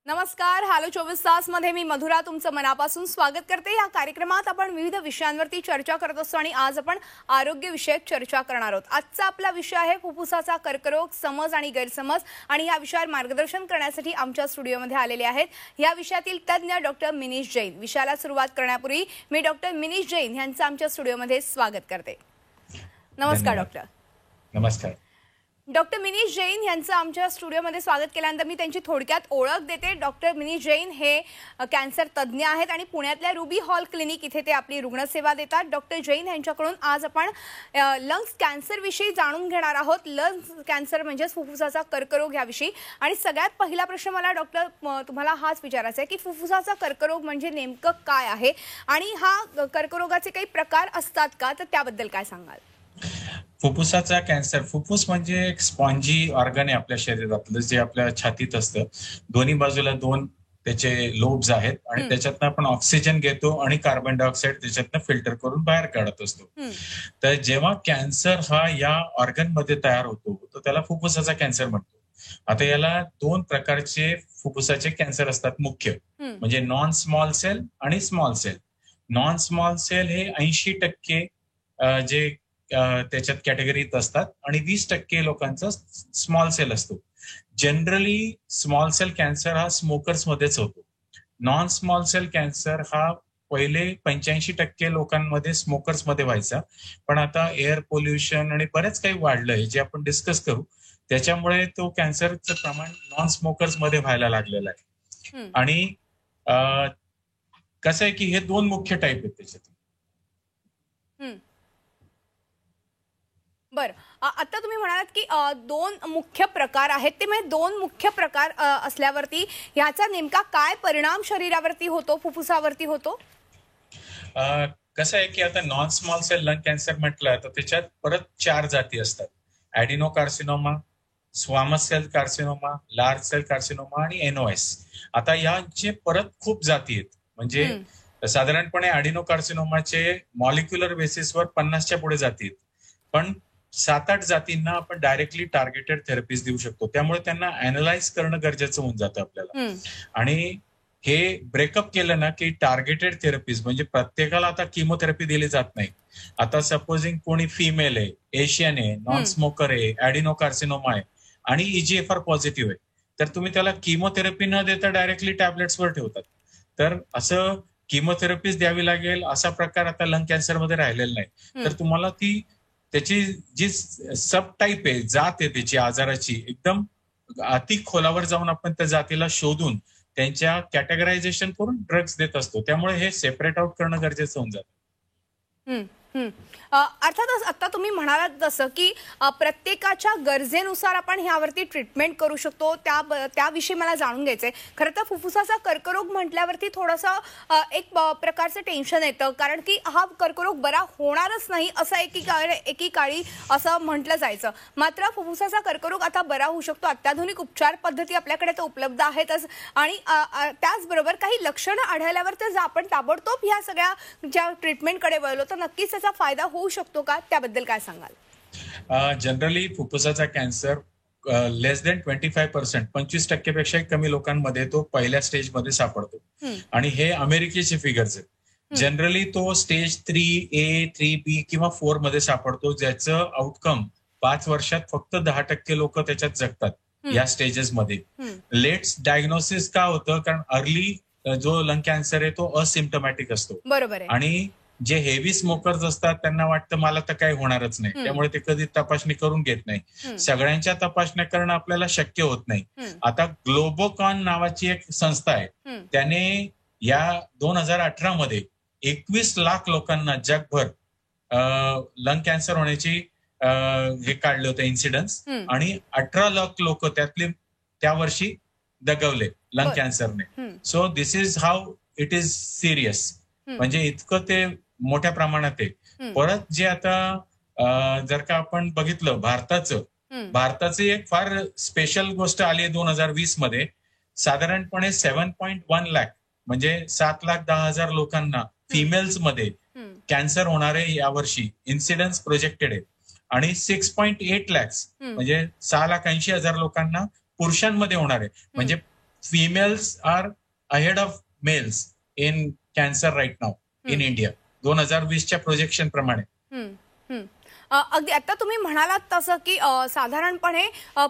नमस्कार. हॅलो 24 तास मध्ये मी मधुरा तुमचं मनापासून स्वागत करते. या कार्यक्रमात आपण विविध विषयांवरती चर्चा करत असतो आणि आज आपण आरोग्य विषयक चर्चा करणार आहोत. आजचा आपला विषय आहे फुफ्फुसाचा कर्करोग, समज आणि गैरसमज. आणि या विषयावर मार्गदर्शन करण्यासाठी आमच्या स्टुडिओमध्ये आलेले आहेत या विषयातील तज्ञ डॉक्टर मिनीश जैन. विषयाला सुरुवात करण्यापूर्वी मी डॉक्टर मिनीश जैन यांचं आमच्या स्टुडिओमध्ये स्वागत करते. नमस्कार डॉक्टर. नमस्कार. डॉक्टर मिनीश जैन यांचं आमच्या स्टुडिओमध्ये स्वागत केल्यानंतर मी त्यांची थोडक्यात ओळख देते. डॉक्टर मिनीश जैन हे कॅन्सर तज्ज्ञ आहेत आणि पुण्यातल्या रुबी हॉल क्लिनिक इथे ते आपली रुग्णसेवा देतात. डॉक्टर जैन यांच्याकडून आज आपण लंग्स कॅन्सरविषयी जाणून घेणार आहोत. लंग्स कॅन्सर म्हणजे फुफ्फुसाचा कर्करोग याविषयी. आणि सगळ्यात पहिला प्रश्न मला डॉक्टर तुम्हाला हाच विचारायचा आहे की फुफ्फुसाचा कर्करोग म्हणजे नेमकं काय आहे आणि हा कर्करोगाचे काही प्रकार असतात का, तर त्याबद्दल काय सांगाल? फुफ्फुसाचा कॅन्सर, फुफ्फुस म्हणजे एक स्पॉन्जी ऑर्गन आहे आपल्या शरीरातलं, जे आपल्या छातीत असतं. दोन्ही बाजूला दोन त्याचे लोब्स आहेत आणि त्याच्यातनं आपण ऑक्सिजन घेतो आणि कार्बन डायऑक्साईड त्याच्यातनं फिल्टर करून बाहेर काढत असतो. तर जेव्हा कॅन्सर हा या ऑर्गन मध्ये तयार होतो तर त्याला फुफ्फुसाचा कॅन्सर म्हणतो. आता याला दोन प्रकारचे फुफ्फुसाचे कॅन्सर असतात मुख्य, म्हणजे नॉन स्मॉल सेल आणि small cell. Non small cell हे 80% जे त्याच्यात कॅटेगरीत असतात आणि 20% लोकांचा स्मॉल सेल असतो. जनरली स्मॉल सेल कॅन्सर हा स्मोकर्स मध्येच होतो. नॉन स्मॉल सेल कॅन्सर हा पहिले 85% लोकांमध्ये स्मोकर्स मध्ये व्हायचा, पण आता एअर पोल्युशन आणि बरेच काही वाढलंय जे आपण डिस्कस करू, त्याच्यामुळे तो कॅन्सरचं प्रमाण नॉन स्मोकर्स मध्ये व्हायला लागलेलं आहे. आणि कसं आहे की हे दोन मुख्य टाईप आहेत त्याच्यात. बरं, आता तुम्ही म्हणालात की दोन मुख्य प्रकार आहेत. ते म्हणजे दोन मुख्य प्रकार असल्यावरती याचा नेमका काय परिणाम शरीरावरती होतो, फुफ्फुसावरती होतो? कसं आहे की आता non small cell lung cancer म्हटलं तर त्याच्यात परत 4 जाती असतात: adenocarcinoma, squamous cell carcinoma, large cell carcinoma आणि एनओएस. आता यांचे परत खूप जाती आहेत. म्हणजे साधारणपणे ॲडिनो कार्सिनोमाचे मॉलिक्युलर बेसिसवर 50च्या पुढे जाती आहेत, पण 7-8 जातींना आपण डायरेक्टली टार्गेटेड थेरपीज देऊ शकतो. त्यामुळे त्यांना अॅनलाइज करणं गरजेचं होऊन जातं आपल्याला. आणि हे ब्रेकअप केलं ना की टार्गेटेड थेरपीज म्हणजे प्रत्येकाला आता किमोथेरपी दिली जात नाही. आता सपोजिंग कोणी फिमेल आहे, एशियन आहे, नॉन स्मोकर आहे, ॲडिनो कार्सिनोमा आहे आणि EGFR पॉझिटिव्ह आहे, तर तुम्ही त्याला किमोथेरपी न देता डायरेक्टली टॅबलेट्सवर ठेवतात. तर असं किमोथेरपीज द्यावी लागेल असा प्रकार आता लंग कॅन्सरमध्ये राहिलेला नाही. तर तुम्हाला त्याची जी सब टाईप आहे, जात आहे त्याची आजाराची, एकदम अति खोलावर जाऊन आपण त्या जातीला शोधून त्यांच्या कॅटेगरायझेशन करून ड्रग्स देत असतो. त्यामुळे हे सेपरेट आउट करणं गरजेचं होऊन जातं. अर्थातच आता तुम्ही म्हणालात जसं की प्रत्येकाच्या गरजेनुसार आपण ह्यावरती ट्रीटमेंट करू शकतो, त्याविषयी मला जाणून घ्यायचंय. खरं तर फुफ्फुसाचा कर्करोग म्हटल्यावरती थोडंसं एक प्रकारचं टेन्शन येतं, कारण की हा कर्करोग बरा होणारच नाही असं एकीकाळी असं म्हटलं जायचं. मात्र फुफ्फुसाचा कर्करोग आता बरा होऊ शकतो. अत्याधुनिक उपचार पद्धती आपल्याकडे तर उपलब्ध आहेतच आणि त्याचबरोबर काही लक्षणं आढळल्यावर तर आपण ताबडतोब ह्या सगळ्या ज्या ट्रीटमेंटकडे वळलो तर नक्कीच त्याचा फायदा होऊ शकतो का, त्याबद्दल काय सांगाल? जनरली फुफ्फुसाचा कॅन्सर लेस दॅन 25%, 25% पेक्षा कमी लोकांमध्ये तो पहिल्या स्टेजमध्ये सापडतो आणि हे अमेरिकेचे फिगर्स आहेत. जनरली तो स्टेज 3A, 3B किंवा 4 मध्ये सापडतो, ज्याचं आउटकम 5 वर्षात फक्त 10% लोक त्याच्यात जगतात या स्टेजेस मध्ये. लेट डायग्नोसिस का होतं? कारण अर्ली जो लंग कॅन्सर आहे तो असिम्प्टोमॅटिक असतो. बरोबर आहे. आणि जे हेवी स्मोकर्स असतात त्यांना वाटतं मला तर काही होणारच नाही, त्यामुळे ते कधी तपासणी करून घेत नाही. सगळ्यांच्या तपासण्या करणं आपल्याला शक्य होत नाही. आता ग्लोबोकॉन नावाची एक संस्था आहे, त्याने या 2018 मध्ये 21 लाख लोकांना जगभर लंग कॅन्सर होण्याची हे काढले होते इन्सिडन्स, आणि 18 लाख लोक त्यातले त्या वर्षी दगावले लंग कॅन्सरने. So this is how it is serious. म्हणजे इतकं ते मोठ्या प्रमाणात आहे. परत जे आता जर का आपण बघितलं भारताची एक फार स्पेशल गोष्ट आली आहे 2020 मध्ये. साधारणपणे 7.1 लाख म्हणजे 7,10,000 लोकांना फिमेल्स मध्ये कॅन्सर होणारे यावर्षी इन्सिडन्स प्रोजेक्टेड आहे. आणि 6.8 लॅक्स म्हणजे 6,80,000 लोकांना पुरुषांमध्ये होणार आहे. म्हणजे females are ahead of males in cancer right now in India 2020च्या प्रोजेक्शन प्रमाणे. अगदी आता तुम्ही म्हणालात तसं की साधारणपणे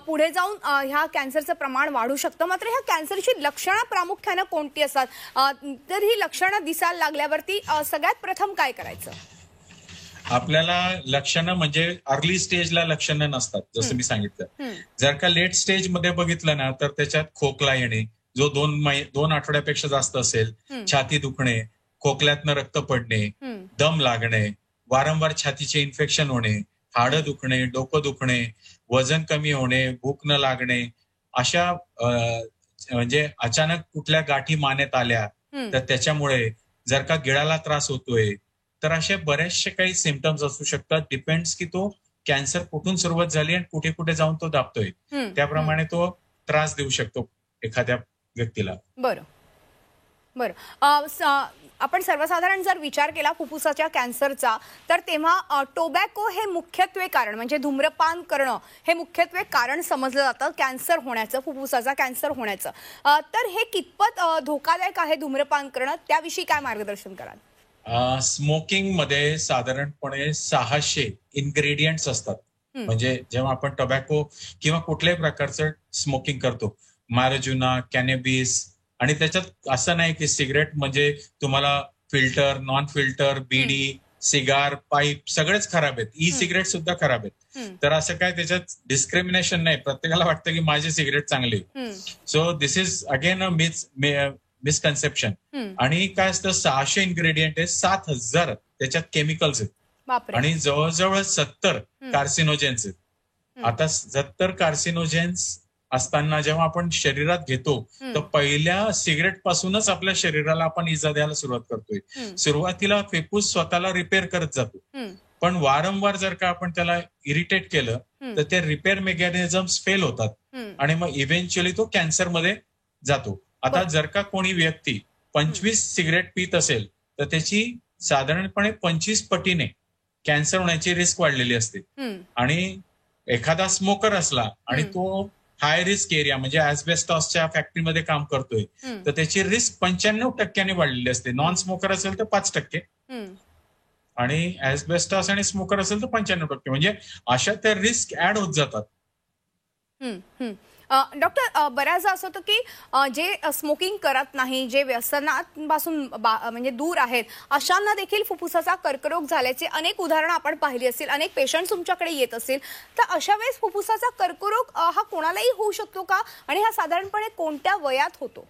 पुढे जाऊन ह्या कॅन्सरचं प्रमाण वाढू शकतं. मात्र ह्या कॅन्सरची लक्षणं प्रामुख्यानं कोणती असतात? तर ही लक्षणं दिसायला लागल्यावरती सगळ्यात प्रथम काय करायचं? आपल्याला लक्षणं म्हणजे अर्ली स्टेजला लक्षणं नसतात, जसं मी सांगितलं. जर का लेट स्टेज मध्ये बघितलं ना, तर त्याच्यात खोकला येणे जो 2 आठवड्यापेक्षा जास्त असेल, छाती दुखणे, खोकल्यातनं रक्त पडणे, दम लागणे, वारंवार छातीचे इन्फेक्शन होणे, हाडं दुखणे, डोकं दुखणे, वजन कमी होणे, भूक न लागणे, अशा म्हणजे अचानक कुठल्या गाठी मानेत आल्या तर त्याच्यामुळे, जर का गिळाला त्रास होतोय, तर असे बरेचसे काही सिम्पटम्स असू शकतात. डिपेंड्स की तो कॅन्सर कुठून सुरुवात झाली आणि कुठे कुठे जाऊन तो दाबतोय, त्याप्रमाणे तो त्रास देऊ शकतो एखाद्या व्यक्तीला. बरं आपण सर्वसाधारण जर विचार केला फुफ्फुसाच्या कॅन्सरचा, तर तेव्हा टोबॅको हे मुख्यत्वे कारण, म्हणजे धूम्रपान करणं हे मुख्यत्वे कारण समजलं जातं कॅन्सर होण्याचं, फुफ्फुसाचा कॅन्सर होण्याचं. तर हे कितपत धोकादायक आहे धूम्रपान करणं, त्याविषयी काय मार्गदर्शन कराल? स्मोकिंग मध्ये साधारणपणे 600 इन्ग्रेडियंट्स असतात. म्हणजे जेव्हा आपण टोबॅको किंवा कुठल्याही प्रकारचं स्मोकिंग करतो, मारिजुना, कॅनॅबिस, आणि त्याच्यात असं नाही की सिगरेट म्हणजे तुम्हाला फिल्टर, नॉन फिल्टर, बीडी, सिगार, पाईप सगळेच खराब आहेत, ई सिगरेट सुद्धा खराब आहेत. तर असं काय त्याच्यात डिस्क्रिमिनेशन नाही, प्रत्येकाला वाटतं की माझी सिगरेट चांगली. So this is again a misconception. आणि काय असतं, 600 इन्ग्रेडियंट आहे, 7000 त्याच्यात केमिकल्स आहेत आणि जवळजवळ 70 कार्सिनोजेन्स आहेत. आता 70 कार्सिनोजेन्स असताना जेव्हा आपण शरीरात घेतो, तर पहिल्या सिगरेट पासूनच आपल्या शरीराला आपण इजा द्यायला सुरुवात करतोय. सुरुवातीला फुफ्फुस स्वतःला रिपेअर करत जातो, पण वारंवार जर का आपण त्याला इरिटेट केलं तर ते रिपेअर मेकॅनिझम्स फेल होतात आणि मग इव्हेंच्युअली तो कॅन्सर मध्ये जातो. आता जर का कोणी व्यक्ती 25 सिगरेट पित असेल तर त्याची साधारणपणे 25 पटीने कॅन्सर होण्याची रिस्क वाढलेली असते. आणि एखादा स्मोकर असला आणि तो हाय रिस्क एरिया म्हणजे ऍस्बेस्टॉसच्या फॅक्टरीमध्ये काम करतोय, तर त्याची रिस्क 95% वाढलेली असते. नॉन स्मोकर असेल तर 5% आणि ऍस्बेस्टॉस आणि स्मोकर असेल तर 95%. म्हणजे अशा त्या रिस्क ऍड होत जातात. डॉक्टर, बऱ्याचदा असं होतं की जे स्मोकिंग करत नाही, जे व्यसनापासून म्हणजे दूर आहेत, अशांना देखील फुफ्फुसाचा कर्करोग झाल्याचे अनेक उदाहरणं आपण पाहिली असतील, अनेक पेशंट तुमच्याकडे येत असतील. तर अशा वेळेस फुफ्फुसाचा कर्करोग हा कोणालाही होऊ शकतो का, आणि हा साधारणपणे कोणत्या वयात होतो?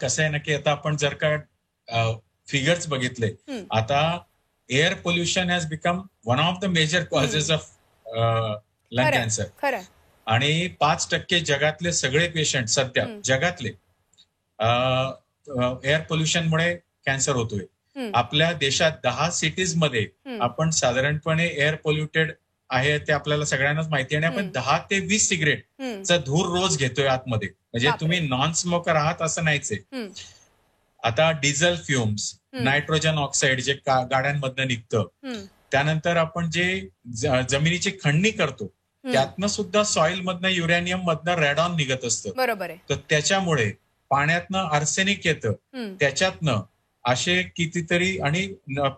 कसं आहे ना की आता आपण जर का फिगर्स बघितले, आता air pollution has become one of the major causes of lung cancer. खरं. आणि 5% जगातले सगळे पेशंट सध्या जगातले एअर पोल्युशनमुळे कॅन्सर होतोय. आपल्या देशात 10 सिटीज मध्ये आपण साधारणपणे एअर पोल्युटेड आहे ते आपल्याला सगळ्यांनाच माहिती आहे. आणि आपण 10 ते 20 सिगरेटचा धूर रोज घेतोय आतमध्ये. म्हणजे तुम्ही नॉन स्मोकर आहात असं नाहीच आहे. आता डिझेल फ्युम्स, नायट्रोजन ऑक्साईड जे गाड्यांमधनं निघतं, त्यानंतर आपण जे जमिनीची खणणी करतो त्यातनं सुद्धा सॉइल मधनं, युरॅनियम मधनं रेडॉन निघत असतं. बरोबर आहे. तर त्याच्यामुळे पाण्यातनं आर्सेनिक येतं, त्याच्यातनं असे कितीतरी. आणि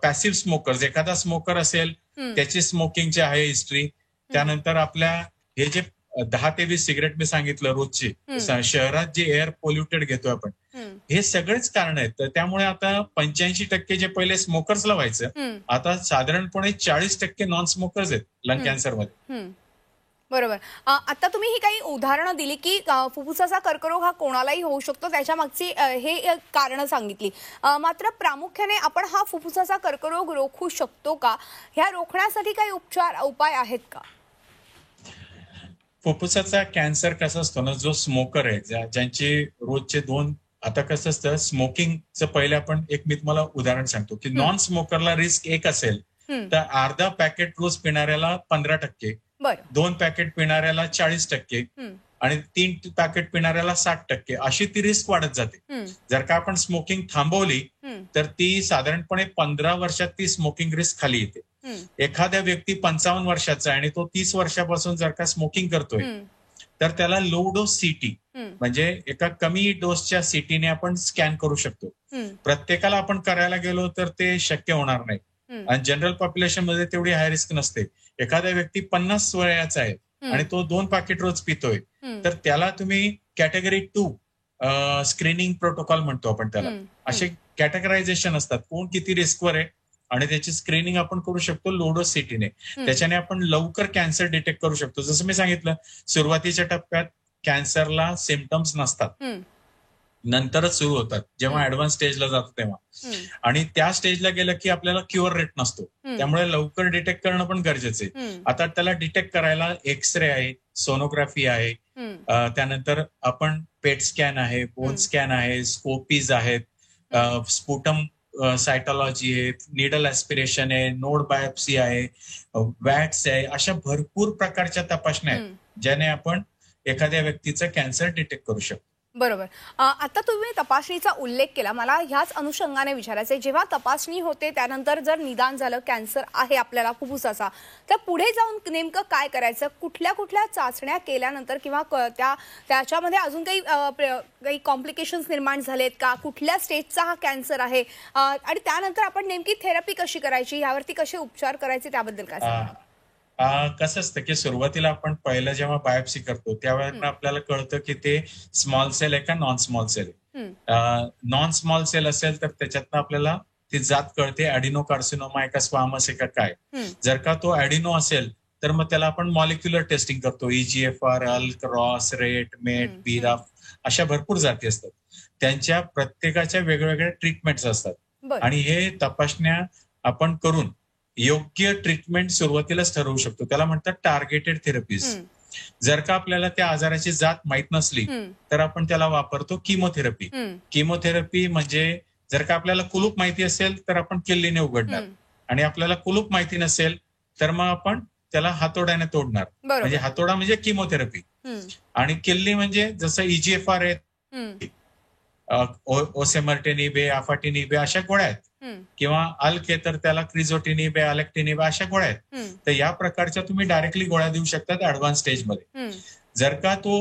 पॅसिव्ह स्मोकर्स, एखादा स्मोकर असेल त्याची स्मोकिंगची आहे हिस्ट्री, त्यानंतर आपल्या हे जे 10 ते 20 सिगरेट मी सांगितलं रोजची, शहरात जे एअर पोल्युटेड घेतोय आपण, हे सगळेच कारण आहेत. तर त्यामुळे आता 85% जे पहिले स्मोकर्सला व्हायचं, आता साधारणपणे 40% नॉन स्मोकर्स आहेत लंग कॅन्सरमध्ये. बरोबर. आता तुम्ही ही काही उदाहरणं दिली की फुफ्फुसाचा कर्करोग हा कोणालाही होऊ शकतो, त्याच्या मागची हे कारणं सांगितली. मात्र प्रामुख्याने आपण हा फुफ्फुसाचा कर्करोग रोखू शकतो का? ह्या रोखण्यासाठी काही उपाय आहेत का? फुफ्फुसाचा कॅन्सर कसा असतो ना, जो स्मोकर आहे, ज्यांचे रोजचे 2, आता कसं असतं स्मोकिंगचं, पहिले आपण एक मी तुम्हाला उदाहरण सांगतो की नॉन स्मोकरला रिस्क 1 असेल तर अर्धा पॅकेट रोज पिणाऱ्याला 15%, 2 पॅकेट पिणाऱ्याला 40% आणि 3 पॅकेट पिणाऱ्याला 60%, अशी ती रिस्क वाढत जाते. जर का आपण स्मोकिंग थांबवली तर ती साधारणपणे 15 वर्षात ती स्मोकिंग रिस्क खाली येते. एखाद्या व्यक्ती 55 वर्षाचा आहे आणि तो 30 वर्षापासून जर का स्मोकिंग करतोय तर त्याला लो डोस सीटी हम्म, म्हणजे एका कमी डोसच्या सीटीने आपण स्कॅन करू शकतो. हम्म, प्रत्येकाला आपण करायला गेलो तर ते शक्य होणार नाही. हम्म, आणि जनरल पॉप्युलेशन मध्ये तेवढी हाय रिस्क नसते. एखादा व्यक्ती 50 वयाचा आहे आणि तो 2 पाकिट रोज पितोय, हम्म, तर त्याला तुम्ही कॅटेगरी 2 स्क्रीनिंग प्रोटोकॉल म्हणतो आपण त्याला. हम्म, असे कॅटेगरायझेशन असतात, कोण किती रिस्कवर आहे आणि त्याची स्क्रीनिंग आपण करू शकतो लोडो सिटीने. त्याच्याने आपण लवकर कॅन्सर डिटेक्ट करू शकतो. जसं मी सांगितलं, सुरुवातीच्या टप्प्यात कॅन्सरला सिम्पटम्स नसतात, हम्म, नंतरच सुरू होतात जेव्हा ऍडव्हान्स स्टेजला जातो तेव्हा. हम्म, आणि त्या स्टेजला गेलं की आपल्याला क्युअर रेट नसतो, हम्म, त्यामुळे लवकर डिटेक्ट करणं पण गरजेचं आहे. हम्म, आता त्याला डिटेक्ट करायला एक्सरे आहे, सोनोग्राफी आहे, हम्म, त्यानंतर आपण पेट स्कॅन आहे, बोन स्कॅन आहे, स्कोपीज आहेत, स्पुटम सायटॉलॉजी आहे, निडल ऍस्पिरेशन आहे, नोड बायोप्सी आहे, वॅक्स आहे, अशा भरपूर प्रकारच्या तपासण्या आहेत ज्याने आपण एखाद्या व्यक्तीचं कॅन्सर डिटेक्ट करू शकतो. बरोबर. आता तुम्ही तपासणीचा उल्लेख केला, मला ह्याच अनुषंगाने विचारायचंय, जेव्हा तपासणी होते त्यानंतर जर निदान झालं कॅन्सर आहे आपल्याला फुफ्फुसाचा, तर पुढे जाऊन नेमकं काय करायचं? कुठल्या कुठल्या चाचण्या केल्यानंतर किंवा त्याच्यामध्ये अजून काही कॉम्प्लिकेशन्स निर्माण झालेत का? कुठल्या स्टेजचा हा कॅन्सर आहे आणि त्यानंतर आपण नेमकी थेरपी कशी करायची, यावरती कसे उपचार करायचे, त्याबद्दल काय सांगा? कसं असतं की सुरुवातीला आपण पहिलं जेव्हा बायोप्सी करतो त्यावेळेला आपल्याला कळतं की ते स्मॉल सेल आहे का नॉन स्मॉल सेल आहे. नॉन स्मॉल सेल असेल तर त्याच्यातनं आपल्याला ती जात कळते, ॲडिनो कार्सिनोमा आहे का, स्क्वामस आहे का काय. जर का तो ॲडिनो असेल तर मग त्याला आपण मॉलिक्युलर टेस्टिंग करतो, EGFR, अल्क, रॉस, रेट, मेट, बीराफ, अशा भरपूर जाती असतात. त्यांच्या प्रत्येकाच्या वेगवेगळ्या ट्रीटमेंट्स असतात आणि हे तपासण्या आपण करून योग्य ट्रीटमेंट सुरुवातीलाच ठरवू शकतो. त्याला म्हणतात टार्गेटेड थेरपीज. जर का आपल्याला त्या आजाराची जात माहीत नसली तर आपण त्याला वापरतो किमोथेरपी. किमोथेरपी म्हणजे जर का आपल्याला कुलूप माहिती असेल तर आपण किल्लीने उघडणार आणि आपल्याला कुलूप माहिती नसेल तर मग आपण त्याला हातोड्याने तोडणार. म्हणजे हातोडा म्हणजे किमोथेरपी आणि किल्ली म्हणजे जसं EGFR आहे, ओसेमर्टेनिबे, आफाटिनिबे अशा गोळ्या आहेत, किंवा अल्क आहे तर त्याला क्रिझोटिनिबे, अलेक्टिनिबे अशा गोळ्या आहेत. तर या प्रकारच्या तुम्ही डायरेक्टली गोळ्या देऊ शकतात ऍडव्हान्स स्टेजमध्ये. जर का तो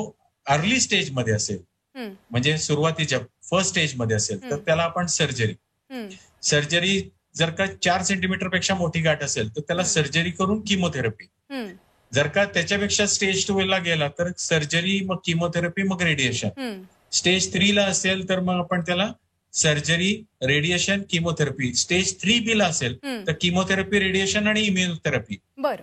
अर्ली स्टेजमध्ये असेल, म्हणजे सुरुवातीच्या फर्स्ट स्टेजमध्ये असेल, तर त्याला आपण सर्जरी जर का 4 सेंटीमीटर पेक्षा मोठी गाठ असेल तर त्याला सर्जरी करून किमोथेरपी. जर का त्याच्यापेक्षा स्टेज 2 ला गेला तर सर्जरी, मग किमोथेरपी, मग रेडिएशन. स्टेज 3 ला असेल तर मग आपण त्याला surgery, radiation, chemotherapy. Stage 3B ला असेल तर किमोथेरपी, रेडिएशन आणि इम्युनोथेरपी.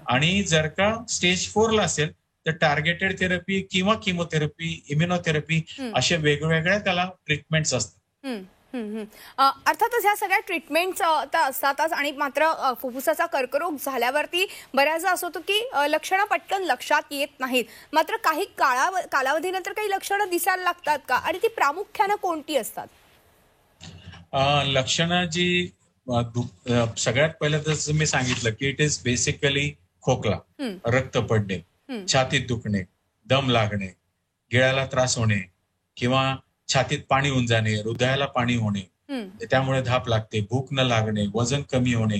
आणि जर का स्टेज 4 ला असेल तर टार्गेटेड थेरपी किंवा किमोथेरपी, इम्युनोथेरपी अशा वेगवेगळ्या त्याला ट्रीटमेंट्स असतात. अर्थातच ह्या सगळ्या ट्रीटमेंट्स तर असतातच, आणि मात्र फुफ्फुसाचा कर्करोग झाल्यावरती बऱ्याचदा असं होतं की लक्षणं पटकन लक्षात येत नाहीत, मात्र काही कालावधीनंतर काही लक्षणं दिसायला लागतात का, आणि ती प्रामुख्यानं कोणती असतात? लक्षणं जी सगळ्यात पहिलं जसं मी सांगितलं की इट इज बेसिकली खोकला, रक्त पडणे, छातीत दुखणे, दम लागणे, गिळायला त्रास होणे किंवा छातीत पाणी होऊन जाणे, हृदयाला पाणी होणे, त्यामुळे धाप लागते, भूक न लागणे, वजन कमी होणे,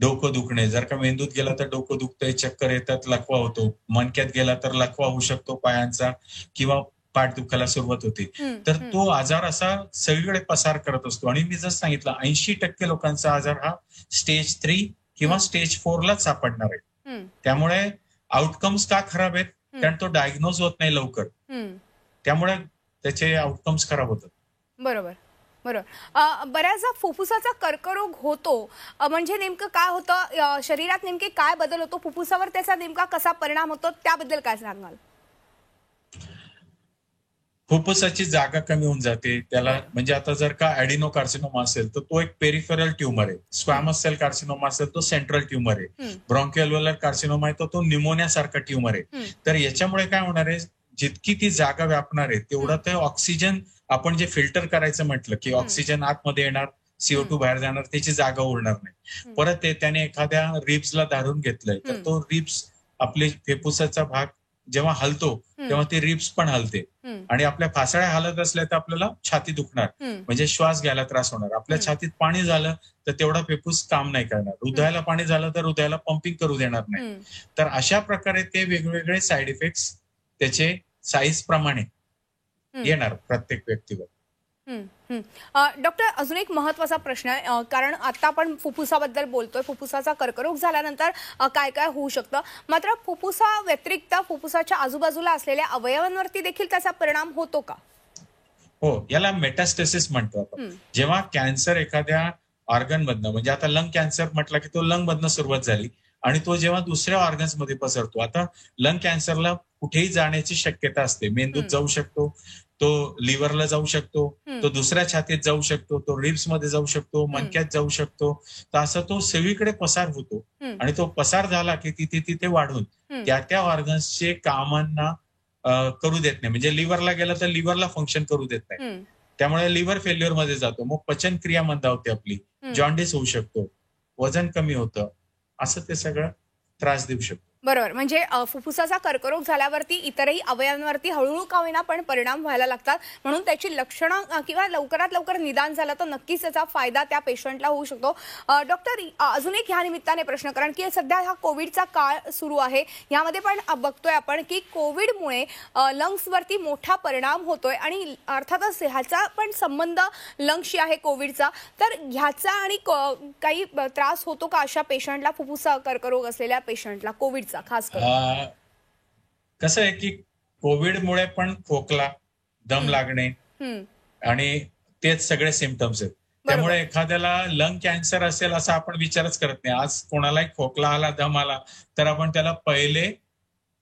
डोकं दुखणे. जर का मेंदूत गेला तर डोकं दुखतंय, चक्कर येतात, लकवा होतो. मणक्यात गेला तर लकवा होऊ शकतो पायांचा किंवा पाठ दुखायला सुरुवात होते. तर तो आजार असा सगळीकडे पसार करत असतो. आणि मी जसं सांगितलं 80% लोकांचा आजार हा स्टेज 3 किंवा स्टेज 4 लाच सापडणार आहे. त्यामुळे आउटकम्स का खराब आहेत, कारण तो डायग्नोज होत नाही लवकर, त्यामुळे त्याचे आउटकम्स खराब होतात. बरोबर. बऱ्याचदा फुफ्फुसाचा कर्करोग होतो म्हणजे नेमकं काय होतं, शरीरात नेमके काय बदल होतो, फुफ्फुसावर त्याचा नेमका कसा परिणाम होतो, त्याबद्दल काय सांगाल? फुफ्फुसाची जागा कमी होऊन जाते त्याला. म्हणजे आता जर का ॲडिनो कार्सिनोमा असेल तर तो एक पेरिफेरल ट्युमर आहे, स्क्वॅमस सेल कार्सिनोमा असेल तो सेंट्रल ट्युमर आहे, ब्रॉन्किओल्व्हलर कार्सिनोमा आहे तो न्यूमोनिया सारखा ट्युमर आहे. तर याच्यामुळे काय होणार आहे, जितकी ती जागा व्यापणार आहे तेवढं ते ऑक्सिजन, आपण जे फिल्टर करायचं म्हटलं की ऑक्सिजन आतमध्ये येणार, CO2 बाहेर जाणार, त्याची जागा उरणार नाही. परत त्याने एखाद्या रिब्सला धरून घेतलंय तर तो रिब्स, आपले फुफ्फुसाचा भाग जेव्हा हलतो तेव्हा ते रिब्स पण हलते, आणि आपल्या फासाळ्या हलत असल्या तर आपल्याला छाती दुखणार, म्हणजे श्वास घ्यायला त्रास होणार. आपल्या छातीत पाणी झालं तर तेवढा फुफ्फुस काम नाही करणार, हृदयाला पाणी झालं तर हृदयाला पंपिंग करू देणार नाही. तर अशा प्रकारे ते वेगवेगळे साईड इफेक्ट्स त्याचे साईज प्रमाणे येणार प्रत्येक व्यक्तीवर. डॉक्टर, अजून एक महत्त्वाचा प्रश्न आहे, कारण आता आपण फुफ्फुसाबद्दल बोलतोय. फुफ्फुसाचा कर्करोग झाल्यानंतर काय काय होऊ शकतं, मात्र फुफ्फुसा व्यतिरिक्त फुफ्फुसाच्या आजूबाजूला असलेल्या अवयवांवरती देखील त्याचा परिणाम होतो का? हो, याला मेटास्टेसिस म्हणतो आपण. जेव्हा कॅन्सर एखाद्या ऑर्गन मधनं, म्हणजे आता लंग कॅन्सर म्हटलं की तो लंग मधनं सुरुवात झाली आणि तो जेव्हा दुसऱ्या ऑर्गन्स मध्ये पसरतो. आता लंग कॅन्सरला कुठेही जाण्याची शक्यता असते. मेंदूत जाऊ शकतो, तो लिव्हरला जाऊ शकतो, तो दुसऱ्या छातीत जाऊ शकतो, तो रिब्स मध्ये जाऊ शकतो, मणक्यात जाऊ शकतो. तर असं तो सगळीकडे पसार होतो आणि तो पसार झाला की तिथे वाढून त्या ऑर्गन्सचे कामांना करू देत नाही. म्हणजे लिव्हरला गेला तर लिव्हरला फंक्शन करू देत नाही. त्यामुळे लिव्हर फेल्युअर मध्ये जातो. मग पचनक्रिया मंदावते आपली, जॉन्डिस होऊ शकतो, वजन कमी होतं, असं ते सगळं त्रास देऊ शकतो. बरोबर. म्हणजे फुफ्फुसाचा कर्करोग झाल्यावरती इतरही अवयवांवरती हळूहळू का होईना पण परिणाम व्हायला लागतात. म्हणून त्याची लक्षणं किंवा लवकरात लवकर निदान झालं तर नक्कीच त्याचा फायदा त्या पेशंटला होऊ शकतो. डॉक्टर, अजून एक ह्या निमित्ताने प्रश्न, कारण की सध्या हा कोविडचा काळ सुरू आहे, यामध्ये पण बघतोय आपण की कोविडमुळे लंग्सवरती मोठा परिणाम होतोय आणि अर्थातच ह्याचा पण संबंध लंग्सशी आहे कोविडचा. तर ह्याचा आणि काही त्रास होतो का अशा पेशंटला, फुफ्फुसा कर्करोग असलेल्या पेशंटला कोविड खास करून? कसं आहे की कोविडमुळे पण खोकला, दम लागणे आणि तेच सगळे सिम्पटम्स आहेत. त्यामुळे एखाद्याला लंग कॅन्सर असेल असा आपण विचारच करत नाही. आज कोणालाही खोकला आला, दम आला तर आपण त्याला पहिले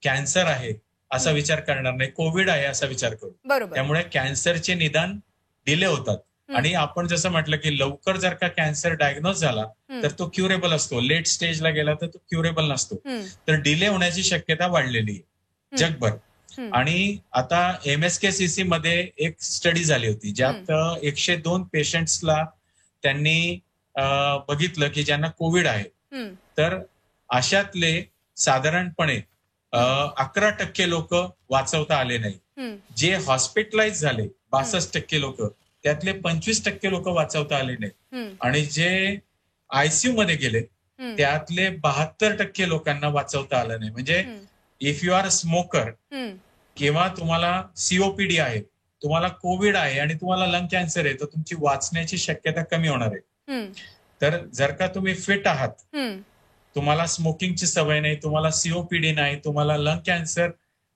कॅन्सर आहे असा विचार करणार नाही, कोविड आहे असा विचार करू. त्यामुळे कॅन्सरचे निदान डिले होतात. आणि आपण जसं म्हटलं की लवकर जर का कॅन्सर डायग्नोज झाला तर तो क्युरेबल असतो, लेट स्टेजला गेला तर तो क्युरेबल नसतो. तर डिले होण्याची शक्यता वाढलेली आहे जगभर. आणि आता MSKCC मध्ये एक स्टडी झाली होती ज्यात 102 पेशंट्सला त्यांनी बघितलं की ज्यांना कोविड आहे. तर अशातले साधारणपणे 11% लोक वाचवता आले नाही. जे हॉस्पिटलाइज झाले 62% लोक, त्यातले 25% लोक वाचवता आले नाही. आणि जे ICU मध्ये गेले त्यातले 72% लोकांना वाचवता आलं नाही. म्हणजे इफ यू आर स्मोकर किंवा तुम्हाला COPD आहे, तुम्हाला कोविड आहे आणि तुम्हाला लंग कॅन्सर आहे, तर तुमची वाचण्याची शक्यता कमी होणार आहे. तर जर का तुम्ही फिट आहात, तुम्हाला स्मोकिंगची सवय नाही, तुम्हाला COPD नाही, तुम्हाला लंग कॅन्सर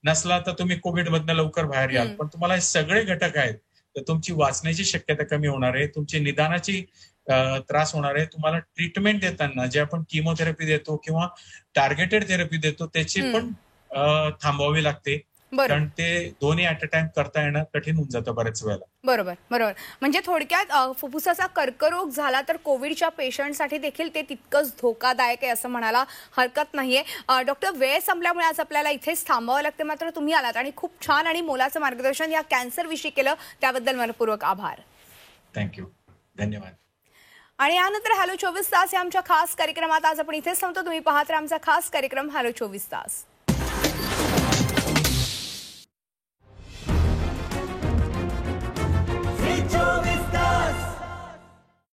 नसला तर तुम्ही कोविड मधनं लवकर बाहेर याल. पण तुम्हाला हे सगळे घटक आहेत तर तुमची वाचण्याची शक्यता कमी होणार आहे, तुमची निदानाची त्रास होणार आहे. तुम्हाला ट्रीटमेंट देताना जे आपण किमोथेरपी देतो किंवा टार्गेटेड थेरपी देतो त्याची पण थांबवावी लागते. कारण ते दोन्ही ऍट अ टाइम करता येणं कठीण होऊन जातं बऱ्याच वेळेला. बरोबर. म्हणजे थोडक्यात फुफ्फुसाचा कर्करोग झाला तर कोविडच्या पेशंटसाठी देखील ते तितकंच धोकादायक आहे असं म्हणायला हरकत नाहीये. डॉक्टर, वेळ संपल्यामुळे आज आपल्याला इथेच थांबावं लागते, मात्र तुम्ही आलात आणि खूप छान आणि मोलाचं मार्गदर्शन या कॅन्सर विषयी केलं, त्याबद्दल मनपूर्वक आभार. थँक्यू, धन्यवाद. आणि यानंतर हॅलो 24 तास या आमच्या खास कार्यक्रमात आज आपण इथेच थांबतो. तुम्ही पाहत राहा आमचा खास कार्यक्रम हॅलो 24 तास. Yo